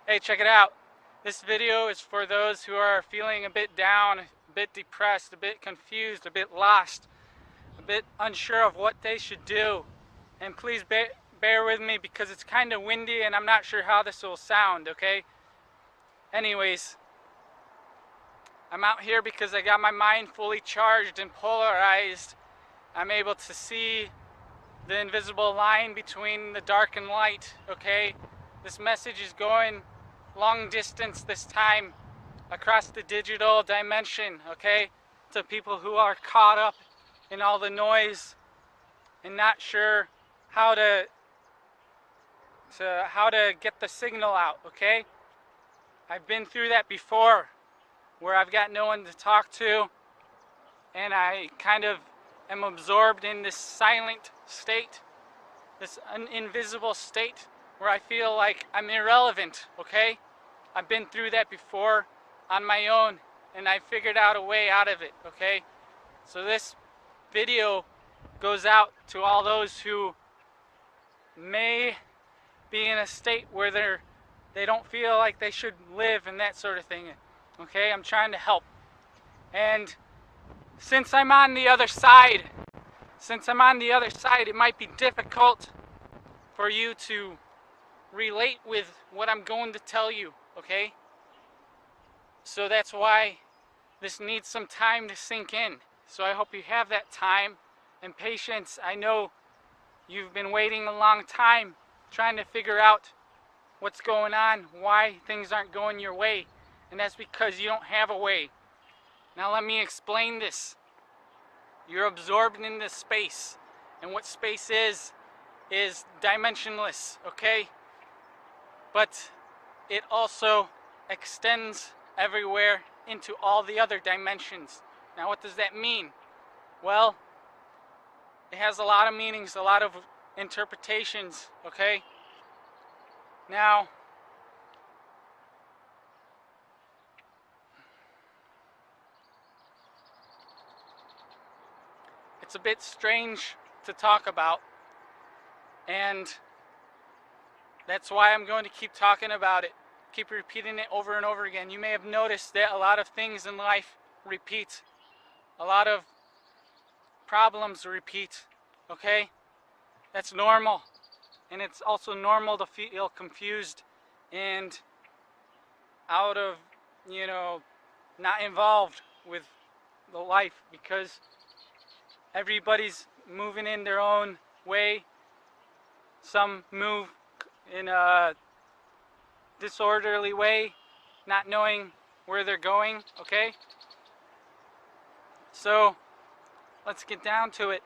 Hey, check it out. This video is for those who are feeling a bit down, a bit depressed, a bit confused, a bit lost, a bit unsure of what they should do. And please bear with me because it's kind of windy and I'm not sure how this will sound, okay? Anyways, I'm out here because I got my mind fully charged and polarized. I'm able to see the invisible line between the dark and light, okay? This message is going long distance this time across the digital dimension, okay? To people who are caught up in all the noise and not sure how to get the signal out, okay? I've been through that before where I've got no one to talk to and I kind of am absorbed in this silent state, this invisible state where I feel like I'm irrelevant, okay? I've been through that before on my own and I figured out a way out of it, okay? So this video goes out to all those who may be in a state where they don't feel like they should live and that sort of thing, okay? I'm trying to help. And since I'm on the other side, it might be difficult for you to relate with what I'm going to tell you, okay? So that's why this needs some time to sink in. So I hope you have that time and patience. I know you've been waiting a long time trying to figure out what's going on, why things aren't going your way, and that's because you don't have a way. Now let me explain this. You're absorbed in this space, and what space is dimensionless, okay? But it also extends everywhere into all the other dimensions. Now what does that mean? Well, it has a lot of meanings, a lot of interpretations, okay? Now, it's a bit strange to talk about, and that's why I'm going to keep talking about it, keep repeating it over and over again. You may have noticed that a lot of things in life repeat, a lot of problems repeat, okay? That's normal, and it's also normal to feel confused and out of, not involved with the life because everybody's moving in their own way. Some move in a disorderly way, not knowing where they're going, okay? So let's get down to it.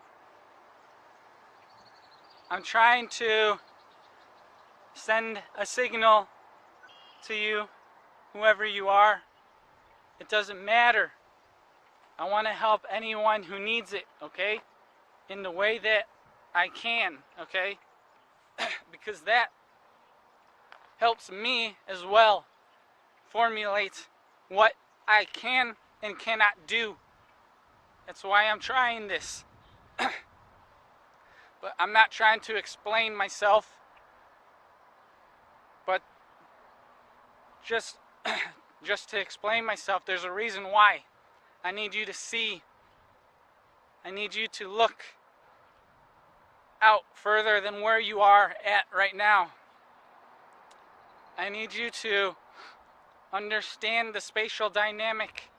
I'm trying to send a signal to you, whoever you are. It doesn't matter. I want to help anyone who needs it, okay? In the way that I can, okay? Because that helps me as well formulate what I can and cannot do. That's why I'm trying this. But I'm not trying to explain myself, but just to explain myself, there's a reason why. I need you to see. I need you to look out further than where you are at right now. I need you to understand the spatial dynamic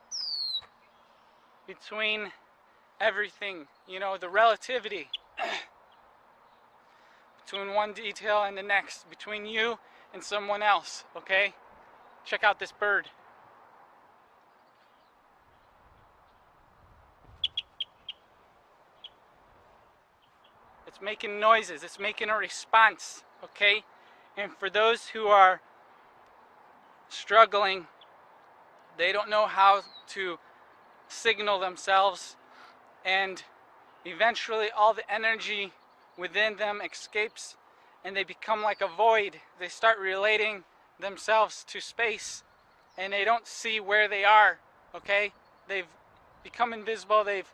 between everything, the relativity between one detail and the next, between you and someone else, okay? Check out this bird. It's making noises, it's making a response, okay? And for those who are struggling, they don't know how to signal themselves, and eventually all the energy within them escapes and they become like a void. They start relating themselves to space and they don't see where they are, okay? They've become invisible, they've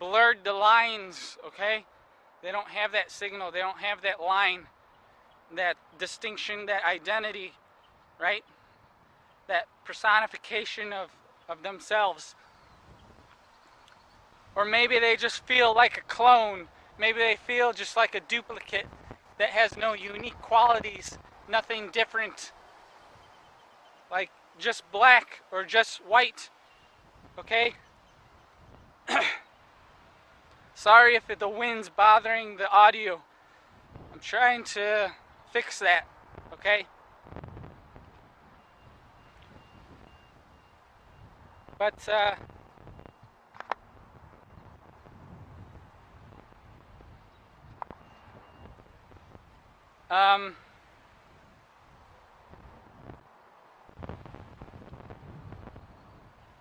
blurred the lines, okay? They don't have that signal, they don't have that line. that distinction, that identity, right? That personification of themselves. Or maybe they just feel like a clone. Maybe they feel just like a duplicate that has no unique qualities, nothing different, like just black or just white, okay? Sorry if the wind's bothering the audio. I'm trying to fix that, okay? But,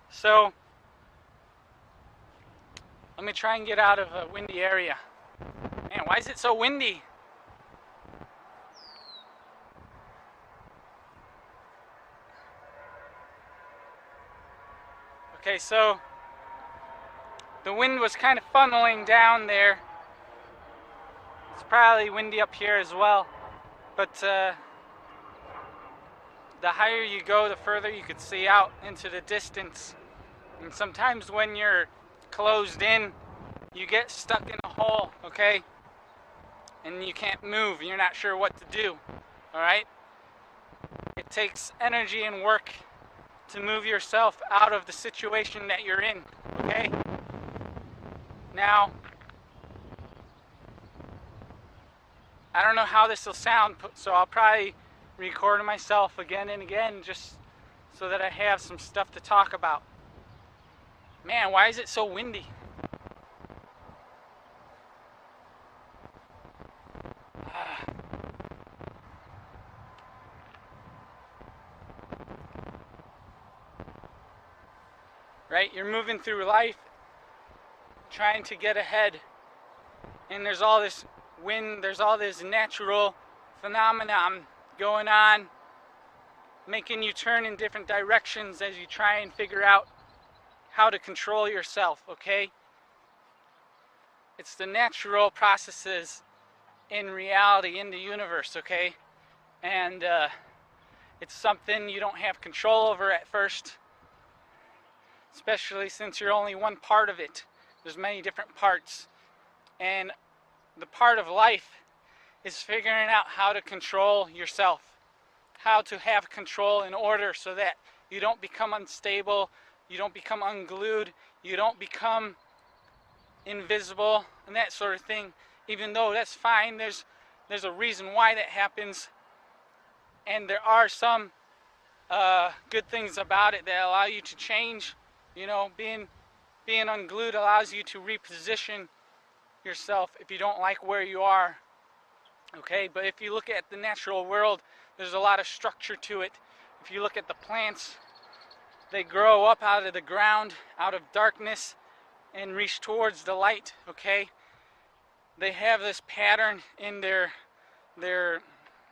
so, let me try and get out of a windy area. Man, why is it so windy? Okay, so the wind was kind of funneling down there. It's probably windy up here as well. But the higher you go, the further you could see out into the distance. And sometimes when you're closed in, you get stuck in a hole, okay? And you can't move, you're not sure what to do, alright? It takes energy and work to move yourself out of the situation that you're in, okay? Now, I don't know how this will sound, so I'll probably record myself again and again just so that I have some stuff to talk about. Man, why is it so windy? Right? You're moving through life trying to get ahead, and there's all this wind, there's all this natural phenomenon going on, making you turn in different directions as you try and figure out how to control yourself, okay? It's the natural processes in reality, in the universe, okay? And it's something you don't have control over at first, especially since you're only one part of it. There's many different parts, and the part of life is figuring out how to control yourself, how to have control in order so that you don't become unstable, you don't become unglued, you don't become invisible, and that sort of thing. Even though that's fine, there's a reason why that happens, and there are some good things about it that allow you to change. You know, being unglued allows you to reposition yourself if you don't like where you are, okay? But if you look at the natural world, there's a lot of structure to it. If you look at the plants, they grow up out of the ground, out of darkness, and reach towards the light, okay? They have this pattern in their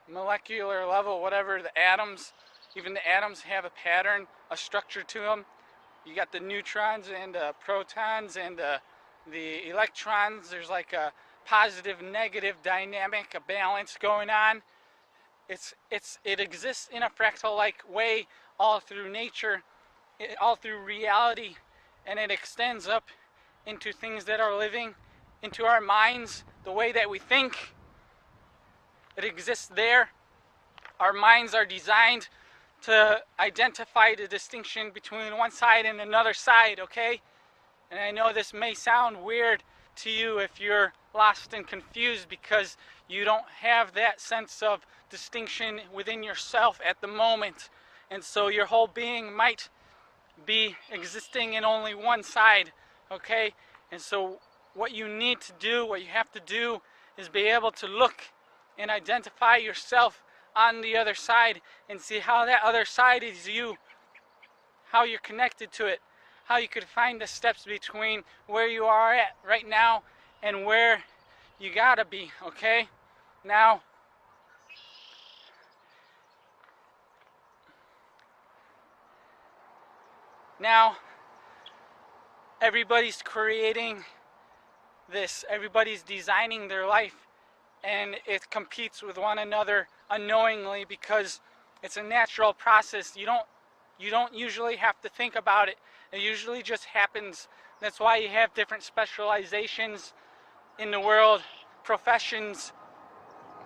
molecular level, whatever, the atoms. Even the atoms have a pattern, a structure to them. You got the neutrons and protons and the electrons. There's like a positive, negative dynamic, a balance going on. It exists in a fractal-like way all through nature, all through reality, and it extends up into things that are living, into our minds, the way that we think. It exists there. Our minds are designed to identify the distinction between one side and another side, okay? And I know this may sound weird to you if you're lost and confused because you don't have that sense of distinction within yourself at the moment. And so your whole being might be existing in only one side, okay? And so what you need to do, what you have to do, is be able to look and identify yourself on the other side and see how that other side is you, how you're connected to it, how you could find the steps between where you are at right now and where you gotta be, okay? Now, everybody's creating this, everybody's designing their life and it competes with one another unknowingly because it's a natural process. You don't usually have to think about it. It usually just happens. That's why you have different specializations in the world, professions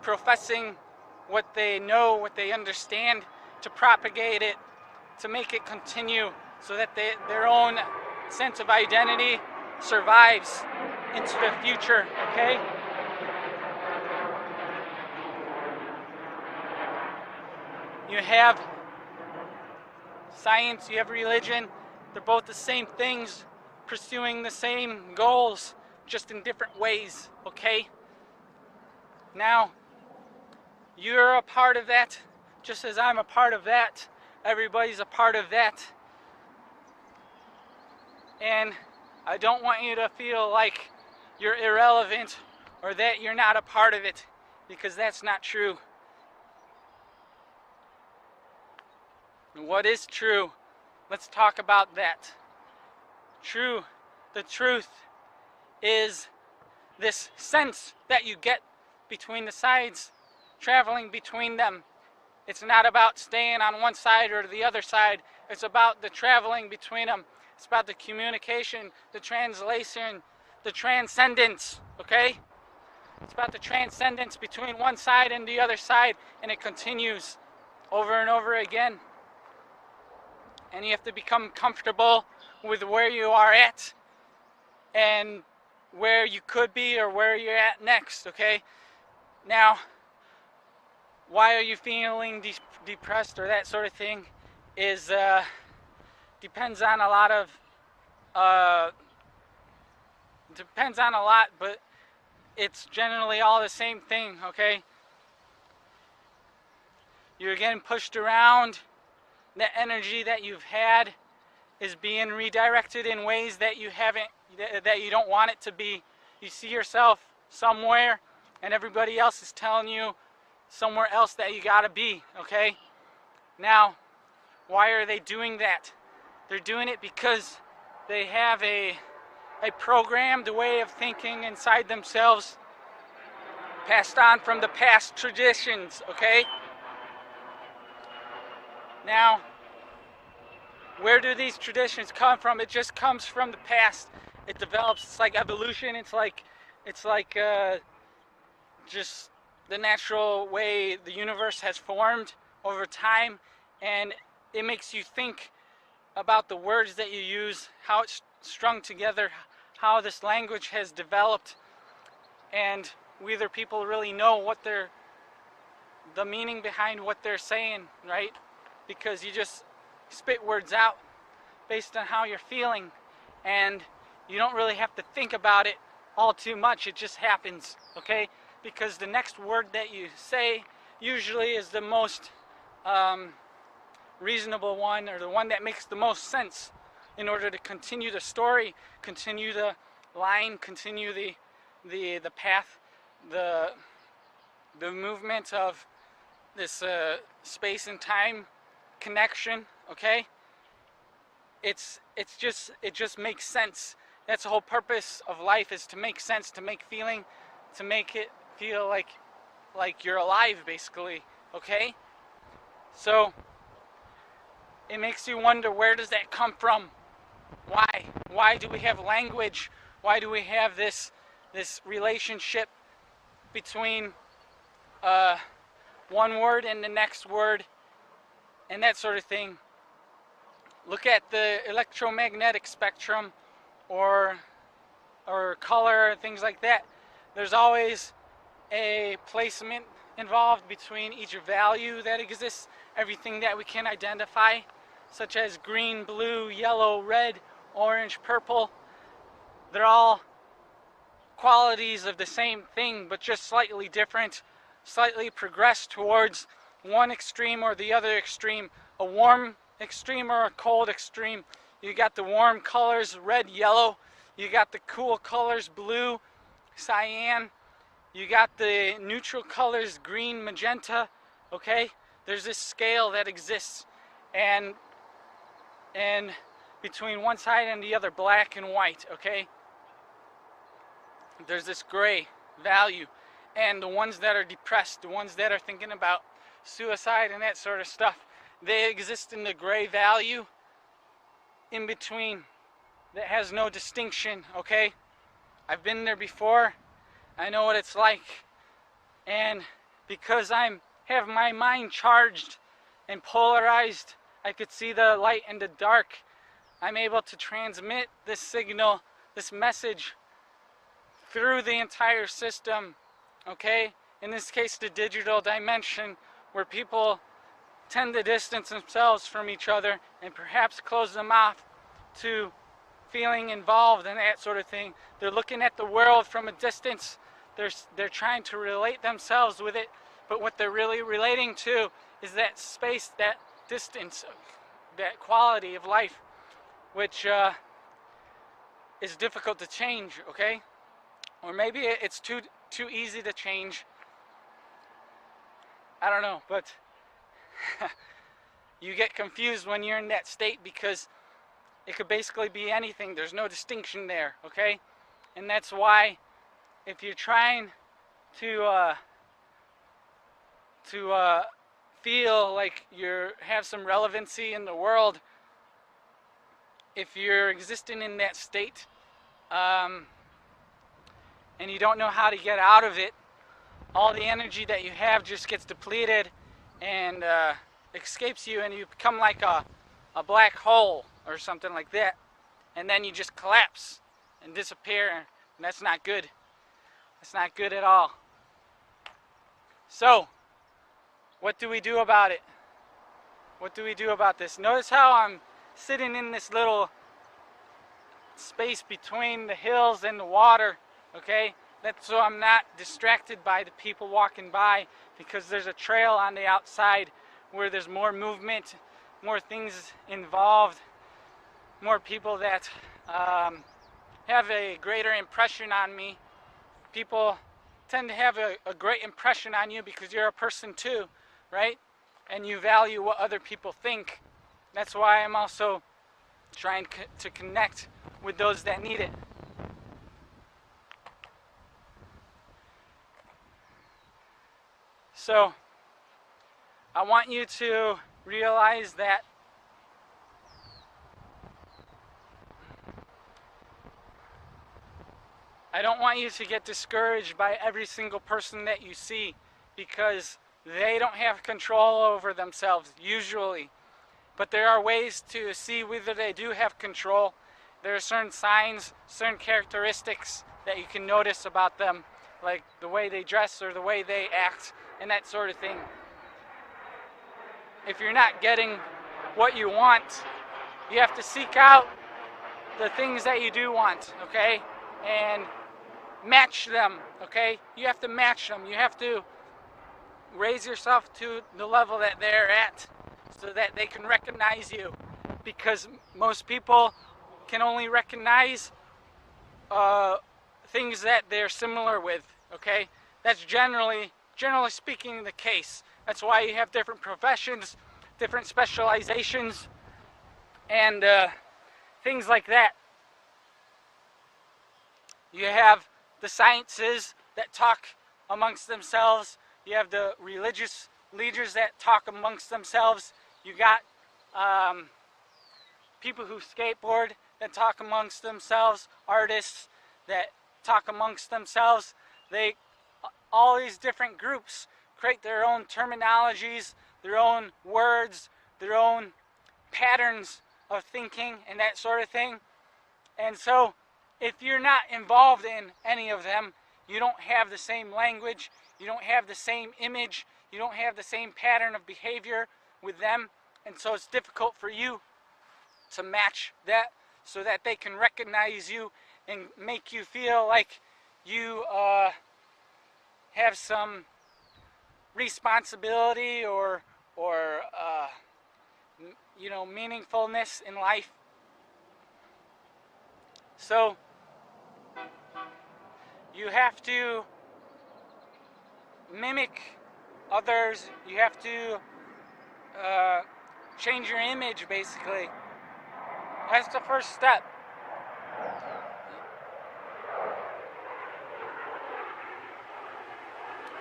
professing what they know, what they understand, to propagate it, to make it continue so that their own sense of identity survives into the future, okay? You have science, you have religion, they're both the same things, pursuing the same goals, just in different ways, okay? Now, you're a part of that, just as I'm a part of that. Everybody's a part of that. And I don't want you to feel like you're irrelevant or that you're not a part of it, because that's not true. What is true? Let's talk about that. The truth is this sense that you get between the sides, traveling between them. It's not about staying on one side or the other side. It's about the traveling between them. It's about the communication, the translation, the transcendence, okay? It's about the transcendence between one side and the other side, and it continues over and over again. And you have to become comfortable with where you are at and where you could be or where you're at next, okay? Now, why are you feeling depressed or that sort of thing is depends on a lot, but it's generally all the same thing, okay? You're getting pushed around. The energy that you've had is being redirected in ways that you don't want it to be. You see yourself somewhere and everybody else is telling you somewhere else that you gotta be, okay? Now, why are they doing that? They're doing it because they have a programmed way of thinking inside themselves, passed on from the past traditions, okay? Now, where do these traditions come from? It just comes from the past. It develops. It's like evolution. It's like just the natural way the universe has formed over time, and it makes you think about the words that you use, how it's strung together, how this language has developed, and whether people really know what the meaning behind what they're saying, right? Because you just spit words out based on how you're feeling, and you don't really have to think about it all too much. It just happens, okay? Because the next word that you say usually is the most reasonable one, or the one that makes the most sense in order to continue the story, continue the line, continue the path, the movement of this space and time connection, okay? It just makes sense. That's the whole purpose of life, is to make sense, to make it feel like you're alive, basically, okay? So it makes you wonder, where does that come from? Why do we have language? Why do we have this relationship between one word and the next word and that sort of thing? Look at the electromagnetic spectrum or color, things like that. There's always a placement involved between each value that exists, everything that we can identify, such as green, blue, yellow, red, orange, purple. They're all qualities of the same thing, but just slightly different, slightly progressed towards one extreme or the other extreme, a warm extreme or a cold extreme. You got the warm colors, red, yellow. You got the cool colors, blue, cyan. You got the neutral colors, green, magenta, okay? There's this scale that exists, and between one side and the other, black and white, okay? There's this gray value, and the ones that are depressed, the ones that are thinking about suicide and that sort of stuff, they exist in the gray value in between that has no distinction, okay? I've been there before. I know what it's like. And because I have my mind charged and polarized, I could see the light and the dark. I'm able to transmit this signal, this message through the entire system, okay? In this case, the digital dimension, where people tend to distance themselves from each other and perhaps close them off to feeling involved and that sort of thing. They're looking at the world from a distance. They're trying to relate themselves with it, but what they're really relating to is that space, that distance, that quality of life, which is difficult to change, okay? Or maybe it's too easy to change. I don't know, but you get confused when you're in that state because it could basically be anything. There's no distinction there, okay? And that's why if you're trying to feel like you have some relevancy in the world, if you're existing in that state and you don't know how to get out of it, all the energy that you have just gets depleted and escapes you, and you become like a black hole or something like that, and then you just collapse and disappear, and that's not good. That's not good at all. So, what do we do about it? What do we do about this? Notice how I'm sitting in this little space between the hills and the water, okay? That's so I'm not distracted by the people walking by, because there's a trail on the outside where there's more movement, more things involved, more people that have a greater impression on me. People tend to have a great impression on you because you're a person too, right? And you value what other people think. That's why I'm also trying to connect with those that need it. So, I want you to realize that I don't want you to get discouraged by every single person that you see, because they don't have control over themselves, usually. But there are ways to see whether they do have control. There are certain signs, certain characteristics that you can notice about them, like the way they dress or the way they act and that sort of thing. If you're not getting what you want, you have to seek out the things that you do want, okay? And match them, okay? You have to match them. You have to raise yourself to the level that they're at so that they can recognize you, because most people can only recognize things that they're similar with, okay? That's generally speaking the case. That's why you have different professions, different specializations, and things like that. You have the sciences that talk amongst themselves. You have the religious leaders that talk amongst themselves. You got people who skateboard that talk amongst themselves, artists that talk amongst themselves. All these different groups create their own terminologies, their own words, their own patterns of thinking and that sort of thing. And so if you're not involved in any of them, you don't have the same language, you don't have the same image, you don't have the same pattern of behavior with them, and so it's difficult for you to match that so that they can recognize you and make you feel like you have some responsibility or meaningfulness in life. So you have to mimic others. You have to change your image, basically. That's the first step.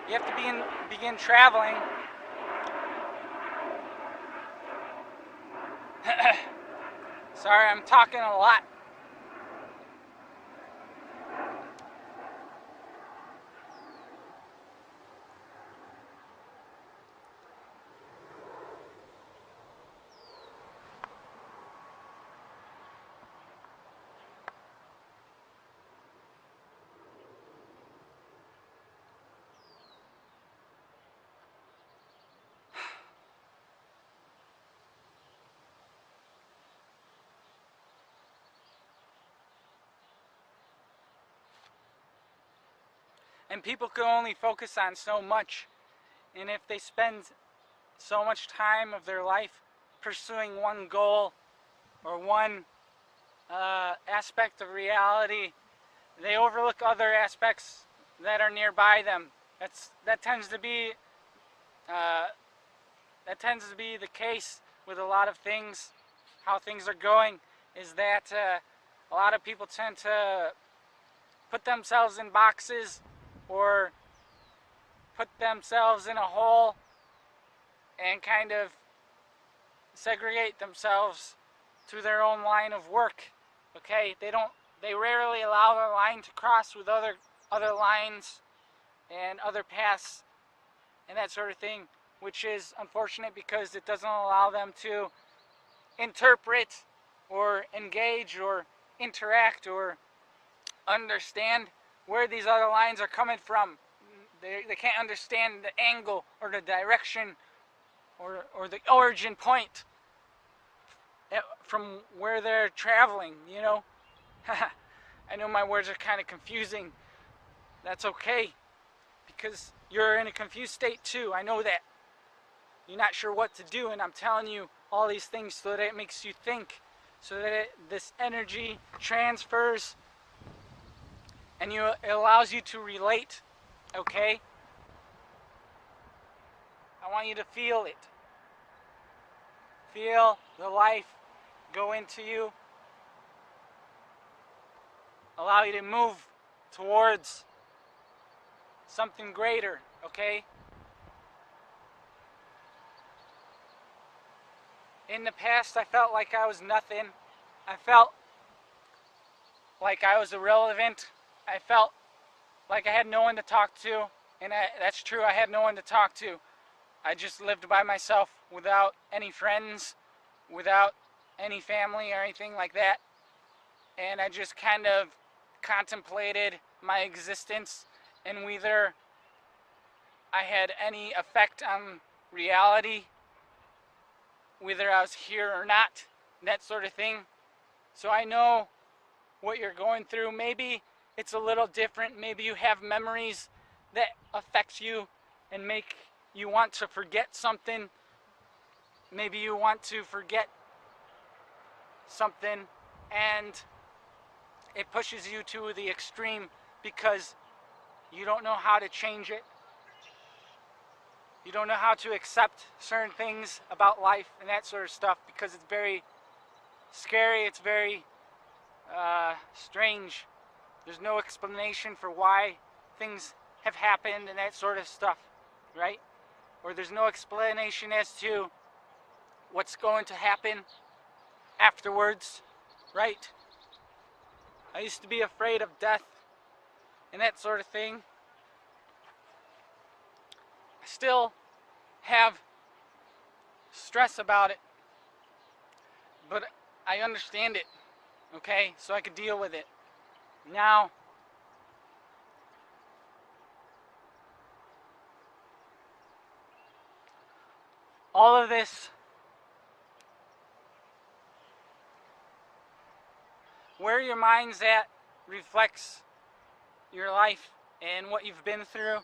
You have to begin traveling. Sorry, I'm talking a lot. And people can only focus on so much. And if they spend so much time of their life pursuing one goal or one aspect of reality, they overlook other aspects that are nearby them. That tends to be uh, the case with a lot of things. How things are going is that a lot of people tend to put themselves in boxes or put themselves in a hole and kind of segregate themselves to their own line of work. Okay, they rarely allow their line to cross with other lines and other paths and that sort of thing, which is unfortunate because it doesn't allow them to interpret or engage or interact or understand where these other lines are coming from. They can't understand the angle or the direction or the origin point from where they're traveling, you know? I know my words are kind of confusing. That's okay, because you're in a confused state too. I know that. You're not sure what to do, and I'm telling you all these things so that it makes you think, so that this energy transfers, and it allows you to relate, okay? I want you to feel it. Feel the life go into you. Allow you to move towards something greater, okay? In the past, I felt like I was nothing. I felt like I was irrelevant. I felt like I had no one to talk to. And that's true, I had no one to talk to. I just lived by myself without any friends, without any family or anything like that. And I just kind of contemplated my existence and whether I had any effect on reality, whether I was here or not, that sort of thing. So I know what you're going through. Maybe it's a little different. Maybe you have memories that affect you and make you want to forget something. Maybe you want to forget something and it pushes you to the extreme because you don't know how to change it. You don't know how to accept certain things about life and that sort of stuff because it's very scary. It's very strange. There's no explanation for why things have happened and that sort of stuff, right? Or there's no explanation as to what's going to happen afterwards, right? I used to be afraid of death and that sort of thing. I still have stress about it, but I understand it, okay? So I could deal with it. Now, all of this, where your mind's at reflects your life and what you've been through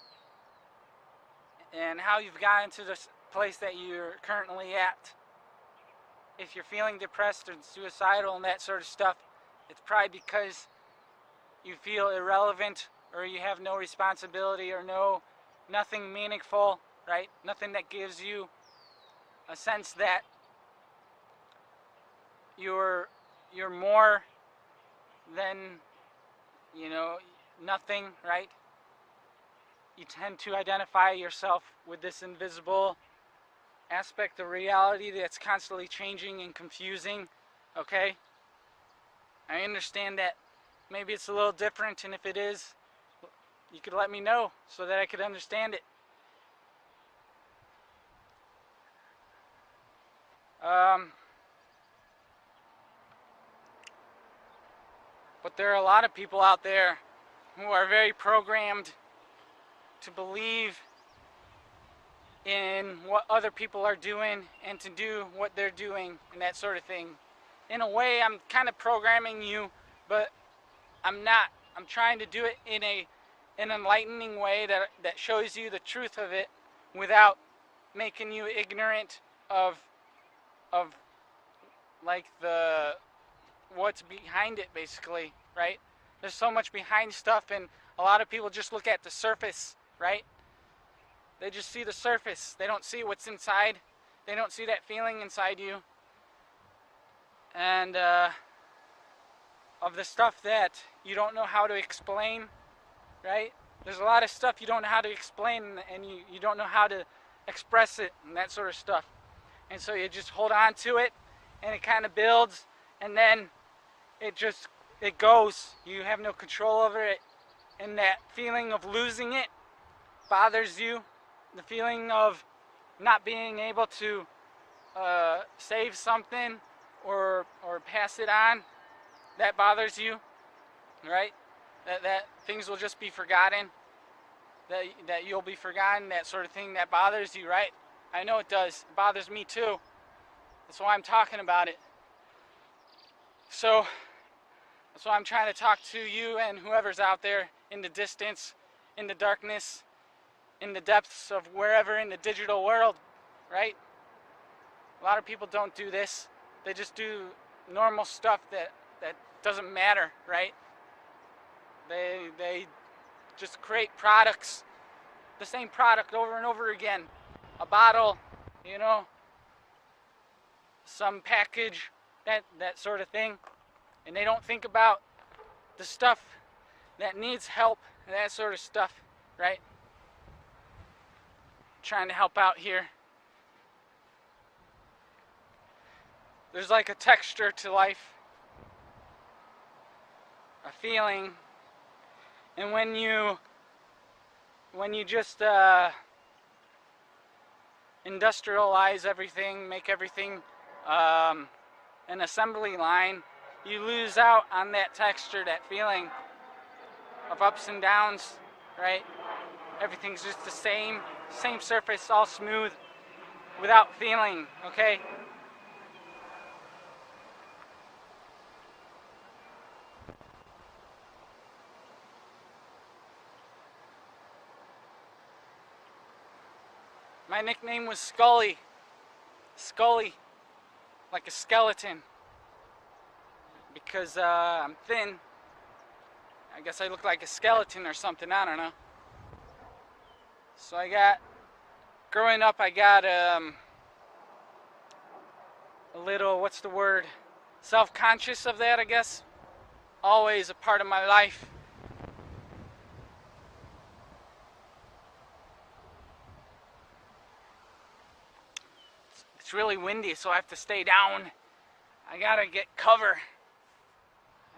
and how you've gotten to this place that you're currently at. If you're feeling depressed or suicidal and that sort of stuff, it's probably because you feel irrelevant or you have no responsibility or nothing meaningful, right? Nothing that gives you a sense that you're more than, nothing, right? you tend to identify yourself with this invisible aspect of reality that's constantly changing and confusing, okay? I understand that maybe it's a little different, and if it is, you could let me know so that I could understand it. But there are a lot of people out there who are very programmed to believe in what other people are doing and to do what they're doing and that sort of thing. In a way, I'm kind of programming you, but I'm not. I'm trying to do it in an enlightening way that shows you the truth of it without making you ignorant of like the what's behind it, basically, right? There's so much behind stuff, and a lot of people just look at the surface, right? They just see the surface. They don't see what's inside. They don't see that feeling inside you. And of the stuff that you don't know how to explain, right? There's a lot of stuff you don't know how to explain, and you don't know how to express it and that sort of stuff. And so you just hold on to it, and it kind of builds, and then it goes. You have no control over it, and that feeling of losing it bothers you. The feeling of not being able to save something or pass it on, that bothers you, right? That things will just be forgotten, that you'll be forgotten, that sort of thing, that bothers you, right? I know it does. It bothers me too. That's why I'm talking about it. So that's why I'm trying to talk to you and whoever's out there in the distance, in the darkness, in the depths of wherever in the digital world, right? A lot of people don't do this. They just do normal stuff that doesn't matter, right? They just create products, the same product over and over again. A bottle, you know, some package, that sort of thing. And they don't think about the stuff that needs help and that sort of stuff, right? Trying to help out here. There's like a texture to life, a feeling, and when you just industrialize everything, make everything an assembly line, you lose out on that texture, that feeling of ups and downs, right? Everything's just the same surface, all smooth, without feeling, okay? My nickname was Scully. Scully, like a skeleton, because I'm thin. I guess I look like a skeleton or something, I don't know. So growing up I got a little, what's the word, self-conscious of that, I guess. Always a part of my life. It's really windy, so I have to stay down. I gotta get cover.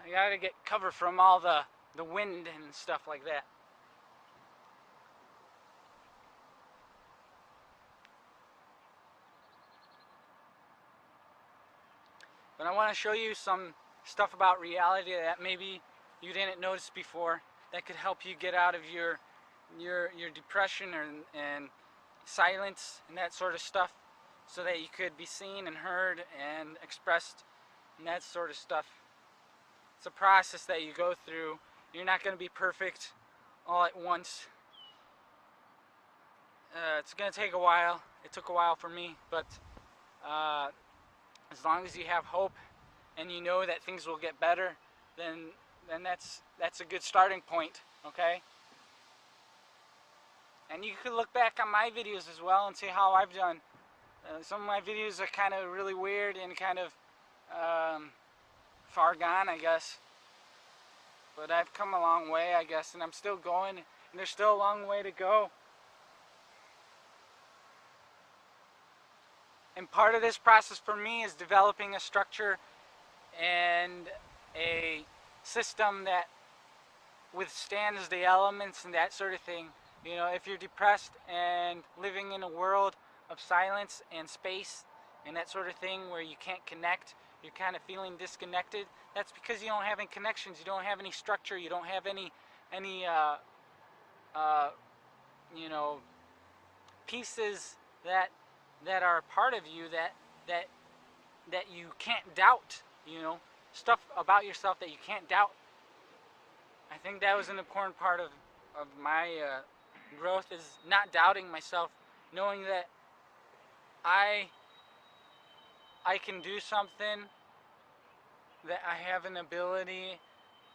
I gotta get cover from all the wind and stuff like that. But I want to show you some stuff about reality that maybe you didn't notice before, that could help you get out of your depression and silence and that sort of stuff, so that you could be seen and heard and expressed and that sort of stuff. It's a process that you go through. You're not going to be perfect all at once. It's going to take a while. It took a while for me, but as long as you have hope and you know that things will get better, then that's a good starting point, okay? And you can look back on my videos as well and see how I've done. Some of my videos are kind of really weird and kind of far gone, I guess. But I've come a long way, I guess, and I'm still going. And there's still a long way to go. And part of this process for me is developing a structure and a system that withstands the elements and that sort of thing. You know, if you're depressed and living in a world of silence and space and that sort of thing where you can't connect, you're kind of feeling disconnected, that's because you don't have any connections, you don't have any structure, you don't have any uh, you know, pieces that are part of you that that you can't doubt, you know, stuff about yourself that you can't doubt. I think that was an important part of my growth, is not doubting myself, knowing that I I can do something, that I have an ability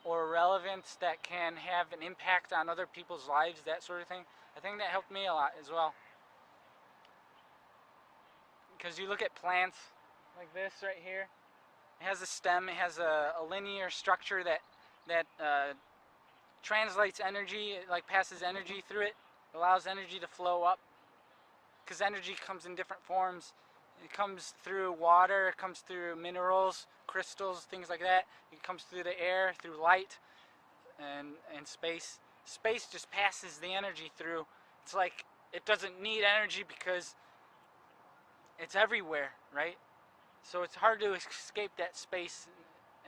or relevance that can have an impact on other people's lives, that sort of thing. I think that helped me a lot as well. Because you look at plants like this right here, it has a stem, it has a linear structure that translates energy, it like passes energy through it, allows energy to flow up. Because energy comes in different forms. It comes through water, it comes through minerals, crystals, things like that. It comes through the air, through light, and space. Space just passes the energy through. It's like it doesn't need energy because it's everywhere, right? So it's hard to escape that space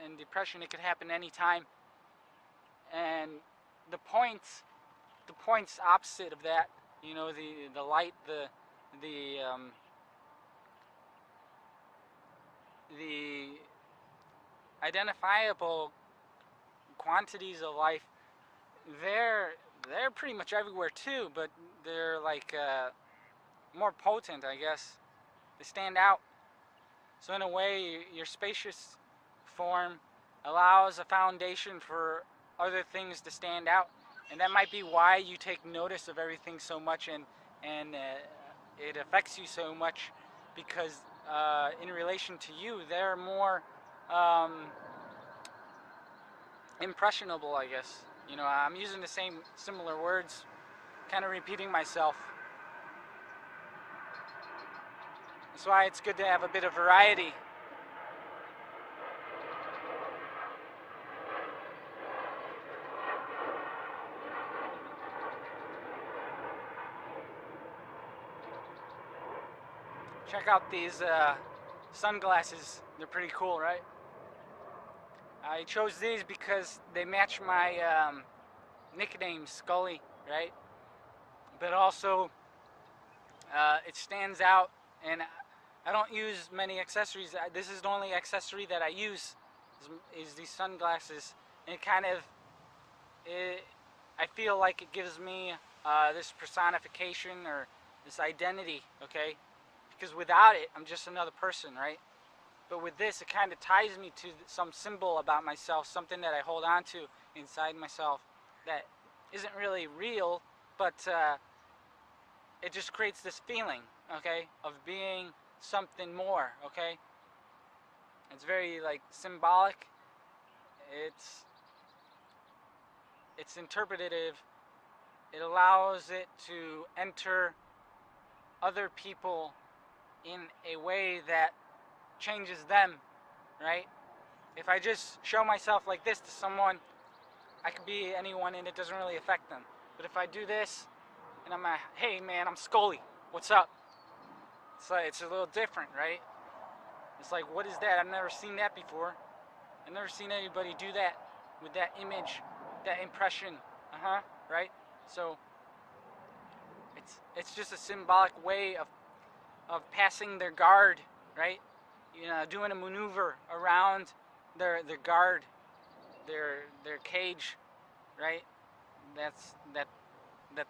and depression. It could happen anytime. And the points, the points opposite of that, you know, the light, the the identifiable quantities of life, they're they're pretty much everywhere too, but they're like more potent, I guess. They stand out. So in a way, your spacious form allows a foundation for other things to stand out, and that might be why you take notice of everything so much, and it affects you so much, because in relation to you, they're more um, impressionable, I guess. You know, I'm using the same similar words, kind of repeating myself. That's why it's good to have a bit of variety. Check out these sunglasses. They're pretty cool, right? I chose these because they match my nickname, Scully, right? But also, it stands out, and I don't use many accessories. This is the only accessory that I use, is these sunglasses. And it kind of, it, I feel like it gives me this personification or this identity, okay? Because without it, I'm just another person, right? But with this, it kind of ties me to some symbol about myself, something that I hold on to inside myself that isn't really real, but it just creates this feeling, okay, of being something more, okay? It's very like symbolic. It's it's interpretative. It allows it to enter other people in a way that changes them, right? If I just show myself like this to someone, I could be anyone and it doesn't really affect them. But if I do this and I'm like, hey man, I'm Scully, what's up? It's like, it's a little different, right? It's like, what is that? I've never seen that before. I've never seen anybody do that with that image, that impression. Right? So it's just a symbolic way of passing their guard, right? You know, doing a maneuver around their guard, their cage, right? That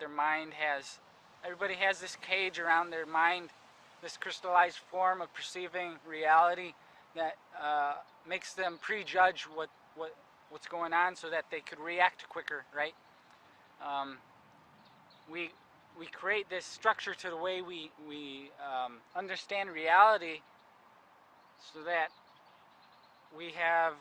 their mind has. Everybody has this cage around their mind, this crystallized form of perceiving reality that makes them prejudge what's going on, so that they could react quicker, right? Um, we we create this structure to the way we understand reality, so that we have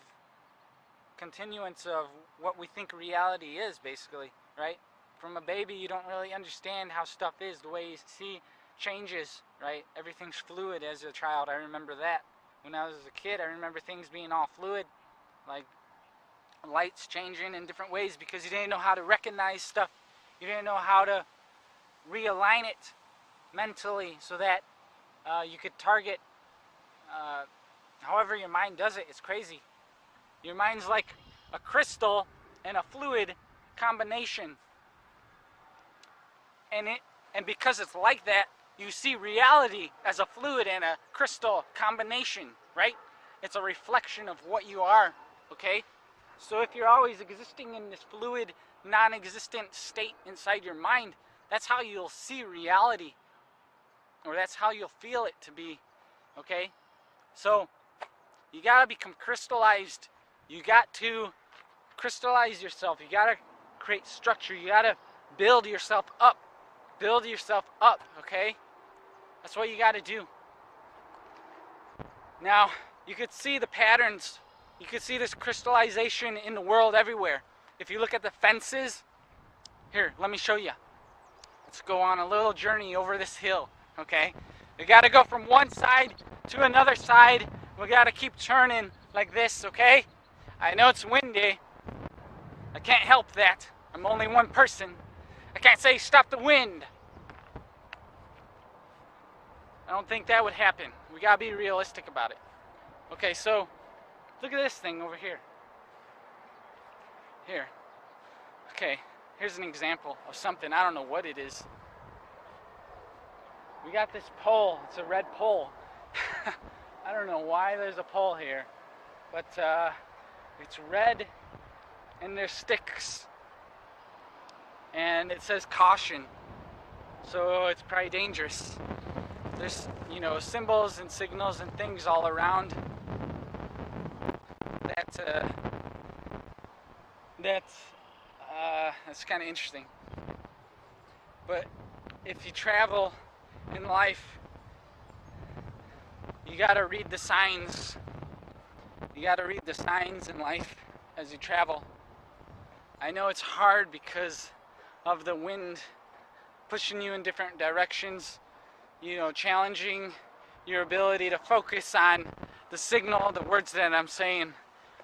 continuance of what we think reality is, basically, right? from a baby, you don't really understand how stuff is. The way you see changes, right? Everything's fluid as a child. I remember that. When I was a kid, I remember things being all fluid, like lights changing in different ways, because you didn't know how to recognize stuff. You didn't know how to realign it mentally so that you could target however your mind does it. It's crazy. Your mind's like a crystal and a fluid combination. And because it's like that, you see reality as a fluid and a crystal combination, right? It's a reflection of what you are, okay? So if you're always existing in this fluid, non-existent state inside your mind, that's how you'll see reality, or that's how you'll feel it to be, okay? So you gotta become crystallized. You got to crystallize yourself. You gotta create structure. You gotta build yourself up. Build yourself up, okay? That's what you gotta do. Now, you could see the patterns. You could see this crystallization in the world everywhere. If you look at the fences, here, let me show you. Let's go on a little journey over this hill, okay? We gotta go from one side to another side. We gotta keep turning like this, okay? I know it's windy. I can't help that. I'm only one person. I can't say stop the wind. I don't think that would happen. We gotta be realistic about it. Okay, so look at this thing over here. Here. Okay, here's an example of something. I don't know what it is. We got this pole. It's a red pole. I don't know why there's a pole here, but it's red and there's sticks. And it says caution. So it's probably dangerous. There's, symbols and signals and things all around that's kind of interesting. But if you travel in life, you gotta read the signs. You gotta read the signs in life as you travel. I know it's hard because of the wind pushing you in different directions, challenging your ability to focus on the signal, the words that I'm saying.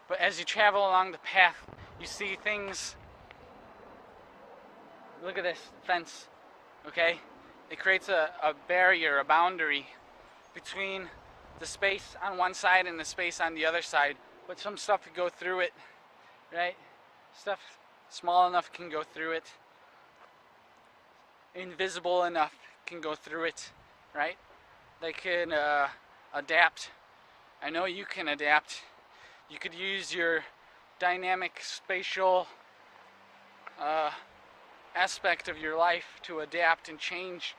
But as you travel along the path, you see things. Look at this fence, okay? It creates a barrier, a boundary between the space on one side and the space on the other side. But some stuff could go through it, right? Stuff small enough can go through it. Invisible enough can go through it, right? They can adapt. I know you can adapt. You could use your dynamic spatial aspect of your life to adapt and change,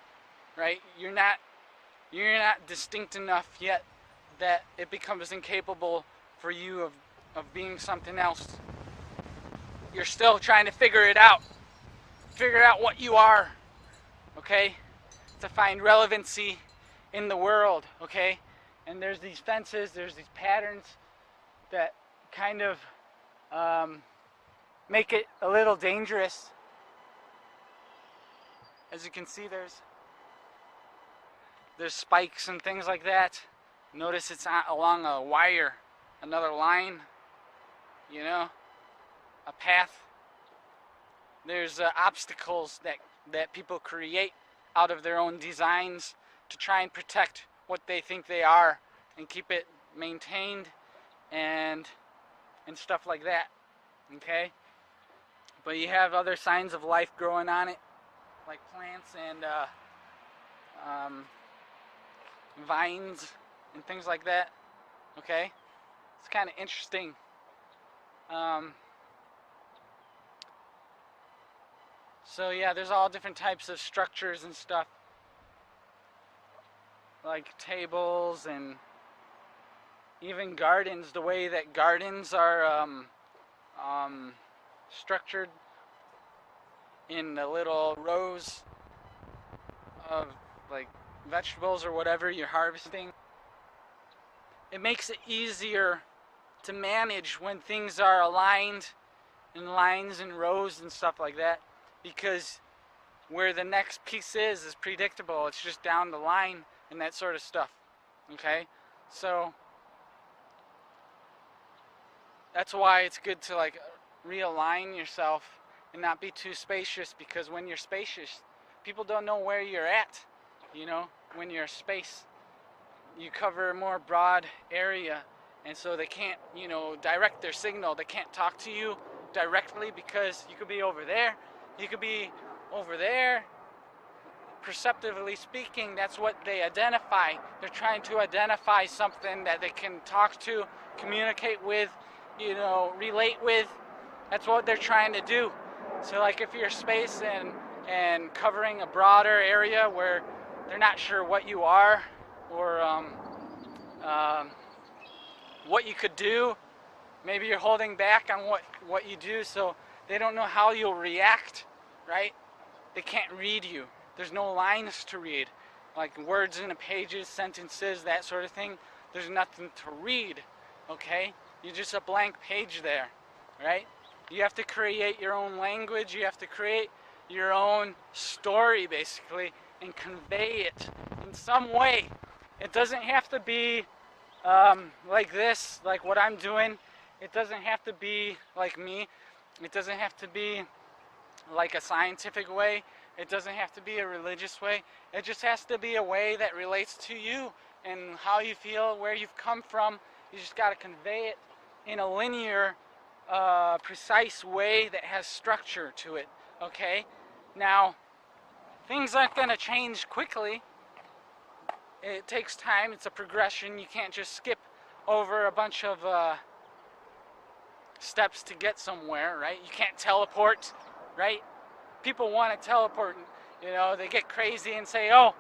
right? You're not distinct enough yet that it becomes incapable for you of being something else. You're still trying to figure out what you are, okay? To find relevancy in the world, okay? And there's these fences, there's these patterns that kind of make it a little dangerous. As you can see, there's spikes and things like that. Notice it's along a wire, another line, a path. There's obstacles that people create out of their own designs to try and protect what they think they are and keep it maintained and stuff like that, okay? But you have other signs of life growing on it, like plants and vines and things like that, okay? It's kind of interesting. So yeah, there's all different types of structures and stuff, like tables and even gardens. The way that gardens are structured in the little rows of like vegetables or whatever you're harvesting. It makes it easier to manage when things are aligned in lines and rows and stuff like that. because where the next piece is predictable. It's just down the line and that sort of stuff. Okay, so that's why it's good to like realign yourself and not be too spacious, because when you're spacious, people don't know where you're at. You know, when you're space, you cover a more broad area, and so they can't, you know, direct their signal. They can't talk to you directly because you could be over there, you could be over there. Perceptively speaking, that's what they identify. They're trying to identify something that they can talk to, communicate with, you know, relate with. That's what they're trying to do. So like if you're space and covering a broader area where they're not sure what you are or what you could do, maybe you're holding back on what you do, so they don't know how you'll react, right? They can't read you. There's no lines to read, like words in the pages, sentences, that sort of thing. There's nothing to read, okay? You're just a blank page there, right? You have to create your own language. You have to create your own story, basically, and convey it in some way. It doesn't have to be like this, like what I'm doing. It doesn't have to be like me. It doesn't have to be like a scientific way. It doesn't have to be a religious way. It just has to be a way that relates to you and how you feel, where you've come from. You just got to convey it in a linear, precise way that has structure to it, okay? Now, things aren't going to change quickly. It takes time. It's a progression. You can't just skip over a bunch of steps to get somewhere, right? You can't teleport, right? People want to teleport, you know, they get crazy and say, oh,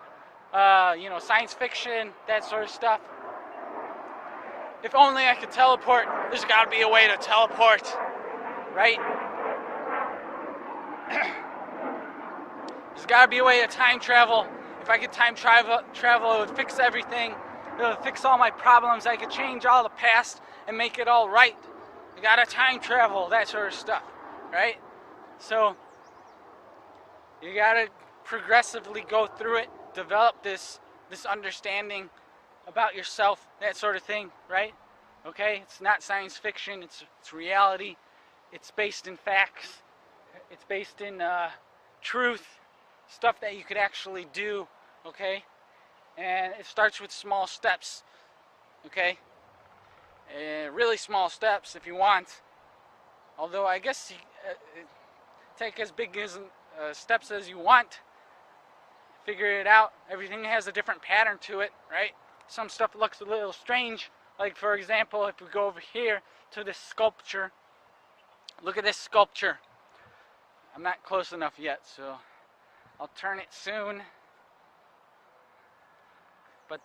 you know, science fiction, that sort of stuff. If only I could teleport. There's got to be a way to teleport, right? There's got to be a way to time travel. If I could time travel, it would fix everything. It would fix all my problems. I could change all the past and make it all right. I got to time travel, that sort of stuff, right? So you gotta progressively go through it, develop this understanding about yourself, that sort of thing, right? Okay, it's not science fiction, it's reality. It's based in facts. It's based in truth, stuff that you could actually do, okay? And it starts with small steps, okay? Really small steps if you want. Although I guess you take as big as steps as you want. Figure it out. Everything has a different pattern to it, right? Some stuff looks a little strange. Like for example, if we go over here to this sculpture, look at this sculpture. I'm not close enough yet, so I'll turn it soon. But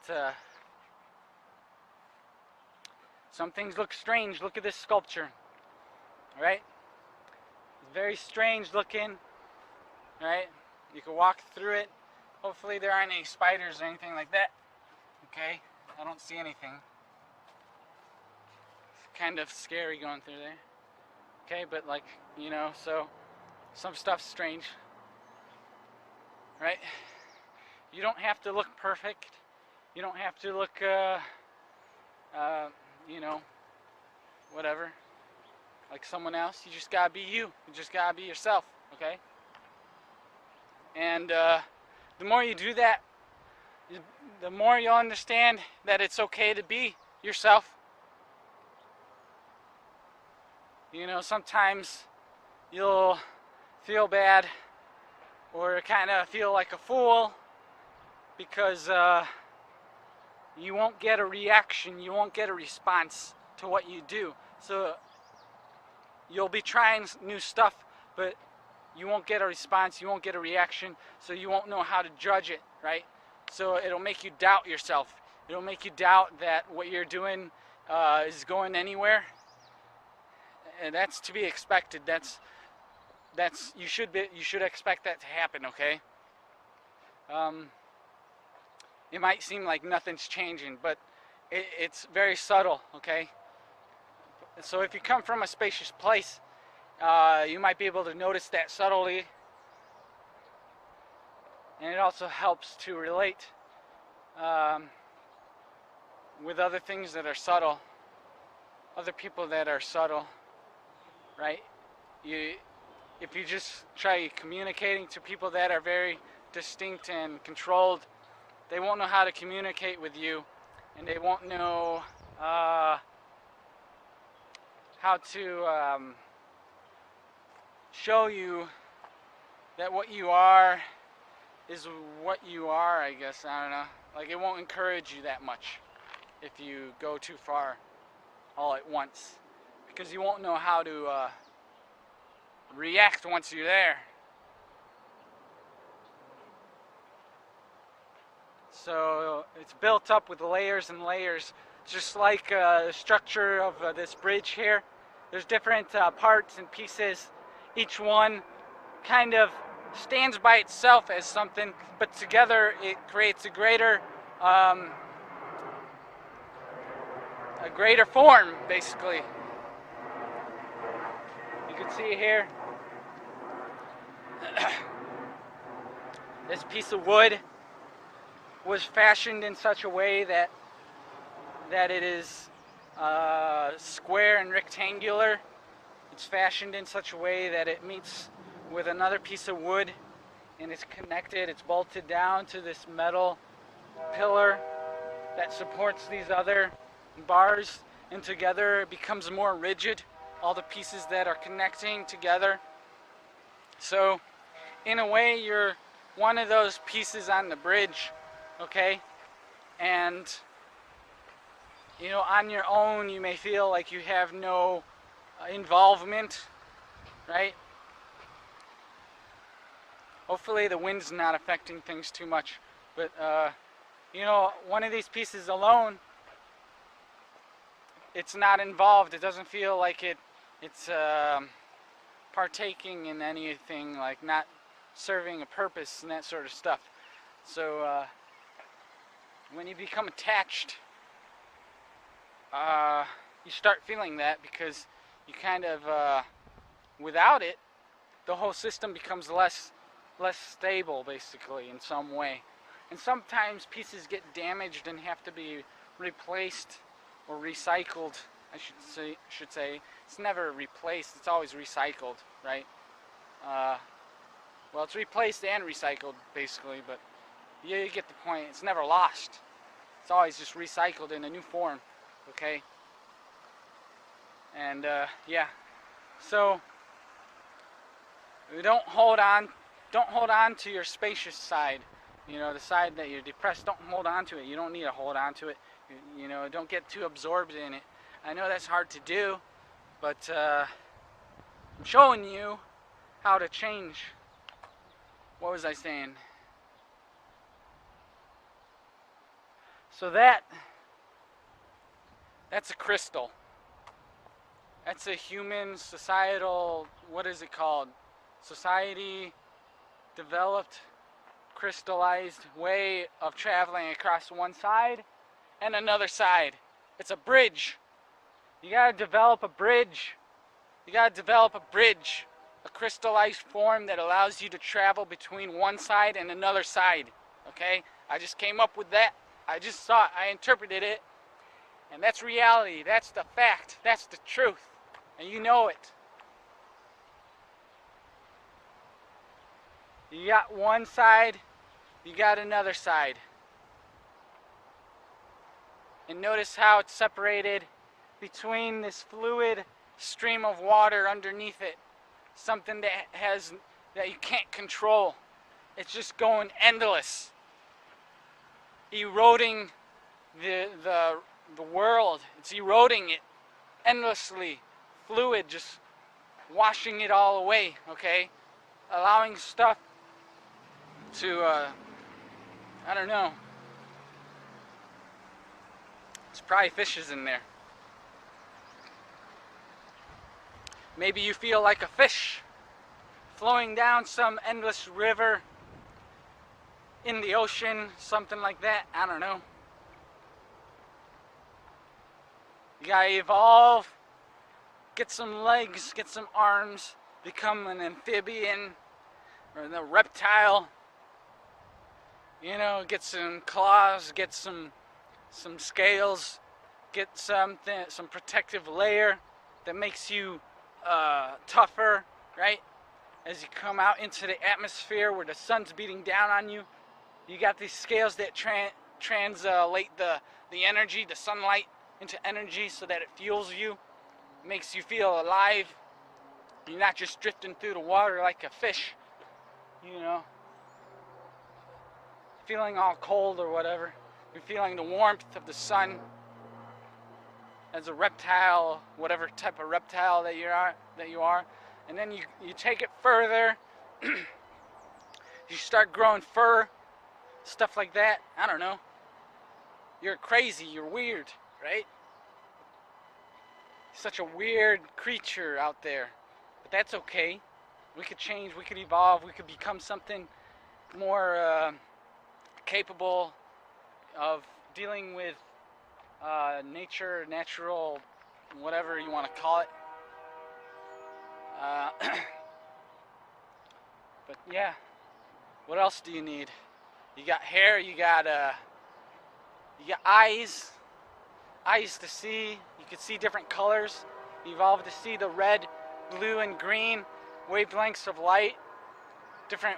some things look strange. Look at this sculpture, right? It's very strange looking. Right? You can walk through it. Hopefully there aren't any spiders or anything like that. Okay? I don't see anything. It's kind of scary going through there. Okay, but like, you know, so some stuff's strange. Right? You don't have to look perfect. You don't have to look, you know, whatever, like someone else. You just gotta be you. You just gotta be yourself, okay? And the more you do that, the more you'll understand that it's okay to be yourself. You know, sometimes you'll feel bad or kind of feel like a fool because you won't get a reaction, you won't get a response to what you do. So you'll be trying new stuff, but you won't get a response, you won't get a reaction, so you won't know how to judge it, right? So it'll make you doubt yourself. It'll make you doubt that what you're doing is going anywhere. And that's to be expected. That's you should expect that to happen, okay? It might seem like nothing's changing, but it's very subtle, okay? So if you come from a spacious place, you might be able to notice that subtly, and it also helps to relate um, with other things that are subtle, other people that are subtle, right? If you just try communicating to people that are very distinct and controlled, they won't know how to communicate with you, and they won't know how to show you that what you are is what you are, I guess. I don't know. Like, it won't encourage you that much if you go too far all at once, because you won't know how to react once you're there. So it's built up with layers and layers, just like the structure of this bridge here. There's different parts and pieces. Each one kind of stands by itself as something, but together it creates a greater form, basically. You can see here this piece of wood was fashioned in such a way that it is square and rectangular. It's fashioned in such a way that it meets with another piece of wood, and it's connected. It's bolted down to this metal pillar that supports these other bars, and together it becomes more rigid, all the pieces that are connecting together. So in a way, you're one of those pieces on the bridge, okay? And you know, on your own you may feel like you have no involvement, right? Hopefully the wind's not affecting things too much, but you know, one of these pieces alone, it's not involved. It doesn't feel like it's partaking in anything, like not serving a purpose and that sort of stuff. So when you become attached, you start feeling that, because you kind of without it, the whole system becomes less stable, basically, in some way. And sometimes pieces get damaged and have to be replaced or recycled. I should say it's never replaced, it's always recycled, right? Well, it's replaced and recycled, basically, but you get the point. It's never lost. It's always just recycled in a new form, okay? And yeah, so don't hold on to your spacious side. You know, the side that you're depressed, don't hold on to it. You don't need to hold on to it. You know, don't get too absorbed in it. I know that's hard to do, but I'm showing you how to change. What was I saying? So that's a crystal. That's a human societal, what is it called? Society developed, crystallized way of traveling across one side and another side. It's a bridge. You gotta develop a bridge. You gotta develop a bridge, a crystallized form that allows you to travel between one side and another side. Okay? I just came up with that. I just saw it. I interpreted it. And that's reality. That's the fact. That's the truth. And you know it. You got one side, you got another side. And notice how it's separated between this fluid stream of water underneath it. Something that you can't control. It's just going endless. Eroding the world. It's eroding it endlessly. Fluid, just washing it all away, okay? Allowing stuff to, I don't know. There's probably fishes in there. Maybe you feel like a fish flowing down some endless river in the ocean, something like that. I don't know. You gotta evolve, get some legs, get some arms, become an amphibian or a reptile, You know, get some claws, get some scales, get some protective layer that makes you tougher, right? As you come out into the atmosphere where the sun's beating down on you, you got these scales that translate the energy, the sunlight, into energy so that it fuels you, makes you feel alive. You're not just drifting through the water like a fish, you know, feeling all cold or whatever. You're feeling the warmth of the sun as a reptile, whatever type of reptile that you are. And then you take it further. You start growing fur, stuff like that. I don't know. You're crazy, you're weird, right? Such a weird creature out there. But that's okay. We could change, we could evolve, we could become something more capable of dealing with nature, natural, whatever you want to call it. But yeah, what else do you need? You got hair, you got eyes to see. You can see different colors. You evolve to see the red, blue, and green wavelengths of light, different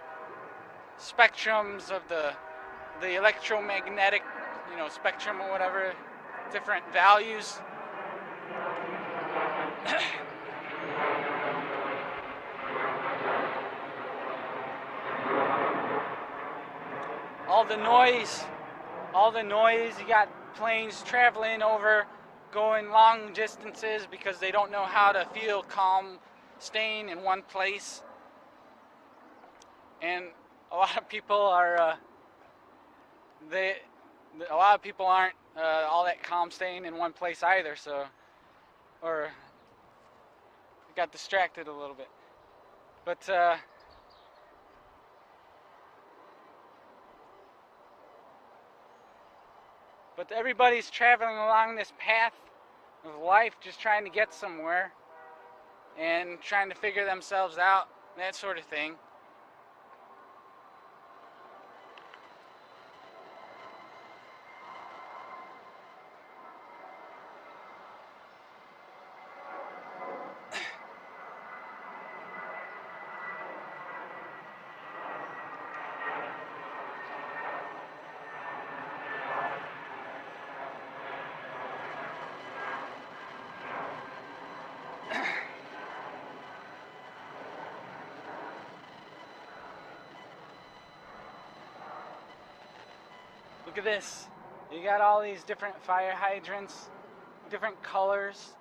spectrums of the electromagnetic, spectrum or whatever, different values. all the noise, you got planes traveling over, going long distances because they don't know how to feel calm staying in one place. And a lot of people aren't all that calm staying in one place either, so, or got distracted a little bit. But everybody's traveling along this path of life, just trying to get somewhere and trying to figure themselves out, that sort of thing. Look at this. You got all these different fire hydrants, different colors,